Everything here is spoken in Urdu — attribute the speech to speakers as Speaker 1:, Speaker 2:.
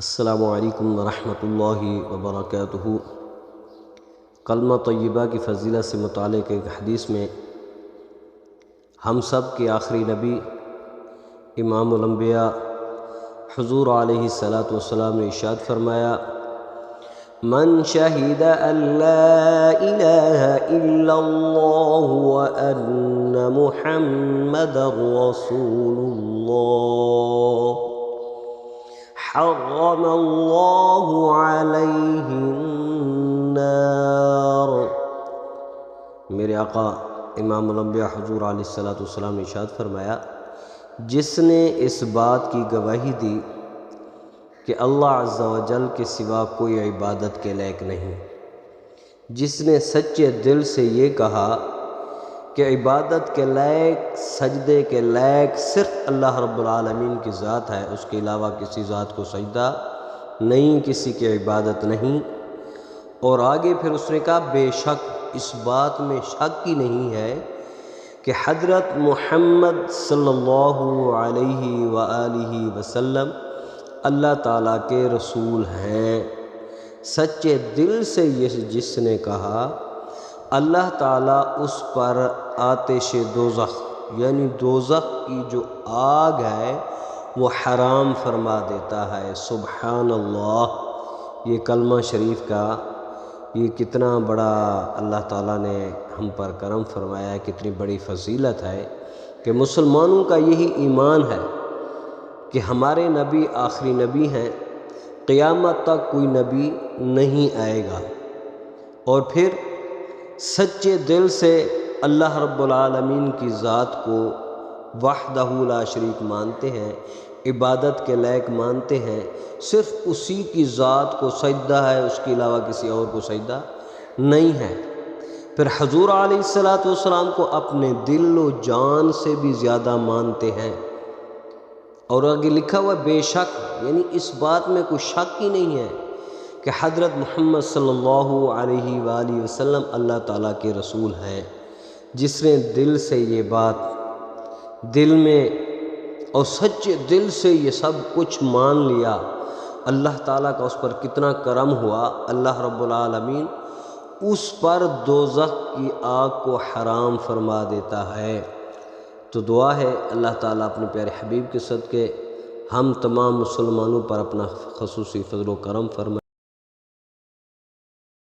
Speaker 1: السلام علیکم ورحمۃ اللہ وبرکاتہ۔ کلمہ طیبہ کی فضیلت سے متعلق ایک حدیث میں ہم سب کے آخری نبی امام الانبیاء حضور علیہ السلام نے ارشاد فرمایا: من شہد ان لا الہ الا اللہ وان محمد رسول اللہ حرم اللہ علیہ النار۔ میرے آقا امام الانبیاء حضور علیہ السلام نے ارشاد فرمایا، جس نے اس بات کی گواہی دی کہ اللہ عز و جل کے سوا کوئی عبادت کے لائق نہیں، جس نے سچے دل سے یہ کہا کہ عبادت کے لائق، سجدے کے لائق صرف اللہ رب العالمین کی ذات ہے، اس کے علاوہ کسی ذات کو سجدہ نہیں، کسی کی عبادت نہیں۔ اور آگے پھر اس نے کہا بے شک اس بات میں شک ہی نہیں ہے کہ حضرت محمد صلی اللہ علیہ وآلہ وسلم اللہ تعالیٰ کے رسول ہیں۔ سچے دل سے جس نے کہا، اللہ تعالیٰ اس پر آتش دوزخ یعنی دوزخ کی جو آگ ہے وہ حرام فرما دیتا ہے۔ سبحان اللہ! یہ کلمہ شریف کا یہ کتنا بڑا اللہ تعالیٰ نے ہم پر کرم فرمایا ہے، کتنی بڑی فضیلت ہے کہ مسلمانوں کا یہی ایمان ہے کہ ہمارے نبی آخری نبی ہیں، قیامت تک کوئی نبی نہیں آئے گا، اور پھر سچے دل سے اللہ رب العالمین کی ذات کو وحدہ لا شریک مانتے ہیں، عبادت کے لائق مانتے ہیں، صرف اسی کی ذات کو سجدہ ہے، اس کے علاوہ کسی اور کو سجدہ نہیں ہے۔ پھر حضور علیہ السلام کو اپنے دل و جان سے بھی زیادہ مانتے ہیں، اور آگے لکھا ہوا بے شک، یعنی اس بات میں کوئی شک ہی نہیں ہے کہ حضرت محمد صلی اللہ علیہ وآلہ وسلم اللہ تعالیٰ کے رسول ہیں۔ جس نے دل سے یہ بات دل میں اور سچے دل سے یہ سب کچھ مان لیا، اللہ تعالیٰ کا اس پر کتنا کرم ہوا، اللہ رب العالمین اس پر دوزخ کی آگ کو حرام فرما دیتا ہے۔ تو دعا ہے اللہ تعالیٰ اپنے پیارے حبیب کے صدقے ہم تمام مسلمانوں پر اپنا خصوصی فضل و کرم فرمائے۔